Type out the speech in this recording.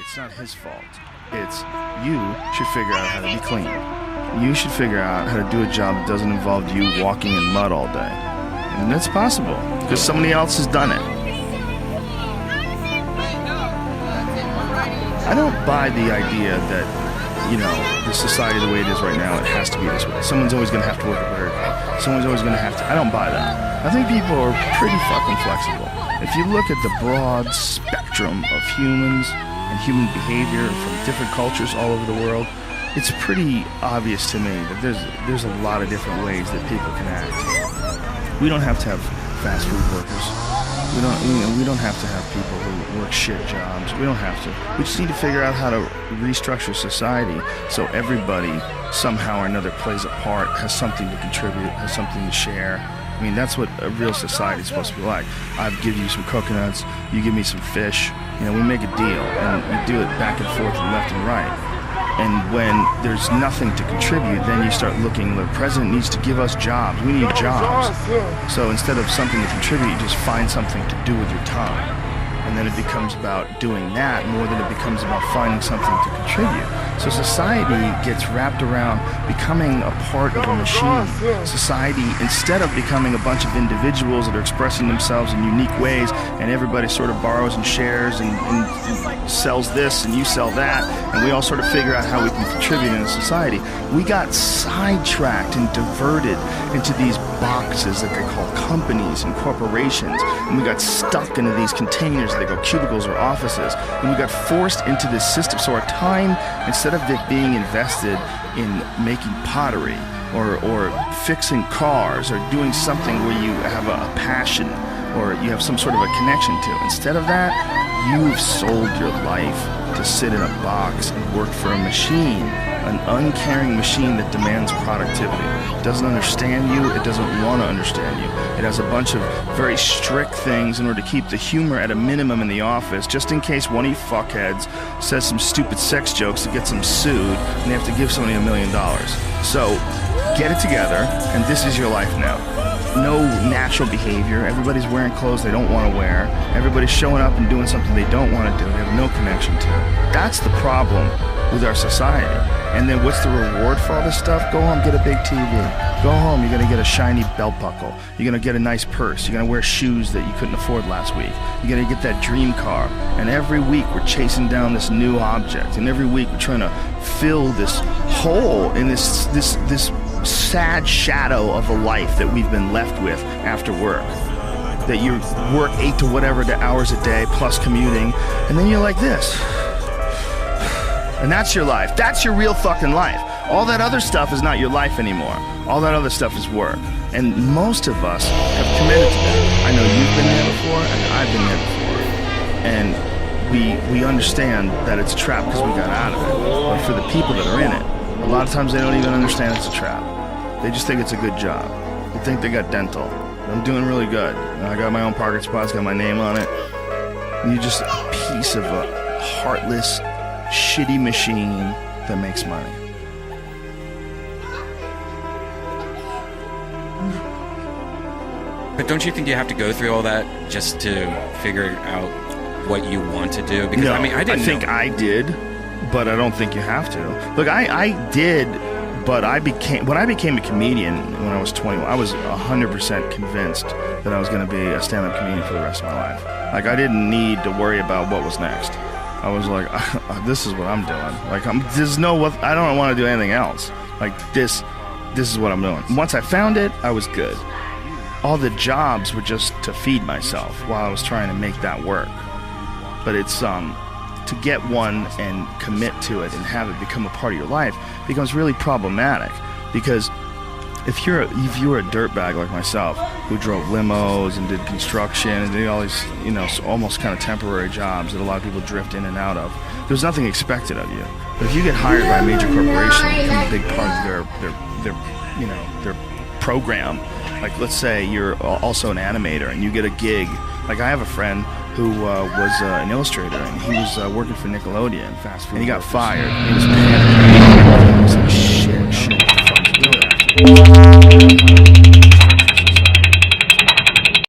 It's not his fault. It's you should figure out how to be clean. You should figure out how to do a job that doesn't involve you walking in mud all day. And that's possible, because somebody else has done it. I don't buy the idea that, you know, the society the way it is right now, it has to be this way. Someone's always going to have to work very hard. Someone's always going to have to... I don't buy that. I think people are pretty fucking flexible. If you look at the broad spectrum of humans and human behavior from different cultures all over the world, it's pretty obvious to me that there's a lot of different ways that people can act. We don't have to have fast food workers. We don't have to have people who work shit jobs. We don't have to. We just need to figure out how to restructure society so everybody somehow or another plays a part, has something to contribute, has something to share. I mean, that's what a real society is supposed to be like. I give you some coconuts, you give me some fish. You know, we make a deal, and we do it back and forth and left and right. And when there's nothing to contribute, then you start looking, the president needs to give us jobs. We need jobs. So instead of something to contribute, you just find something to do with your time. And then it becomes about doing that more than it becomes about finding something to contribute. So society gets wrapped around becoming a part of a machine. Society, instead of becoming a bunch of individuals that are expressing themselves in unique ways, and everybody sort of borrows and shares and sells this and you sell that, and we all sort of figure out how we can contribute in a society, we got sidetracked and diverted into these boxes that they call companies and corporations, and we got stuck into these containers that they go cubicles or offices, and we got forced into this system. So our time, instead of it being invested in making pottery or fixing cars or doing something where you have a passion or you have some sort of a connection to, instead of that, you've sold your life to sit in a box and work for a machine, an uncaring machine that demands productivity. It doesn't understand you, it doesn't want to understand you. It has a bunch of very strict things in order to keep the humor at a minimum in the office, just in case one of you fuckheads says some stupid sex jokes that gets them sued and they have to give somebody $1 million. So, get it together, and this is your life now. No natural behavior. Everybody's wearing clothes they don't want to wear. Everybody's showing up and doing something they don't want to do. They have no connection to. That's the problem with our society. And then what's the reward for all this stuff? Go home, get a big TV. Go home, you're gonna get a shiny belt buckle. You're gonna get a nice purse. You're gonna wear shoes that you couldn't afford last week. You're gonna get that dream car. And every week we're chasing down this new object. And every week we're trying to fill this hole in this sad shadow of a life that we've been left with after work. That you work 8 to whatever the hours a day plus commuting, and then you're like this. And that's your life. That's your real fucking life. All that other stuff is not your life anymore. All that other stuff is work. And most of us have committed to that. I know you've been there before, and I've been there before. And we understand that it's a trap because we got out of it. But for the people that are in it, a lot of times they don't even understand it's a trap. They just think it's a good job. They think they got dental. I'm doing really good. I got my own parking spot, it's got my name on it. And you're just a piece of a heartless, shitty machine that makes money. But don't you think you have to go through all that just to figure out what you want to do? Because no, I think know. I did, but I don't think you have to. Look, I did, but when I became a comedian when I was 21, I was 100% convinced that I was going to be a stand-up comedian for the rest of my life. Like, I didn't need to worry about what was next. I was like, this is what I'm doing. Like, I don't want to do anything else. Like, this is what I'm doing. Once I found it, I was good. All the jobs were just to feed myself while I was trying to make that work. But it's, to get one and commit to it and have it become a part of your life becomes really problematic. Because if you were a dirtbag like myself, who drove limos and did construction and did all these, almost kind of temporary jobs that a lot of people drift in and out of, there's nothing expected of you. But if you get hired by a major corporation and become a big part of their program, like let's say you're also an animator and you get a gig. Like I have a friend who was an illustrator and he was working for Nickelodeon, fast food, and he got fired. And he was panicking. He was like, shit, what the fuck is doing?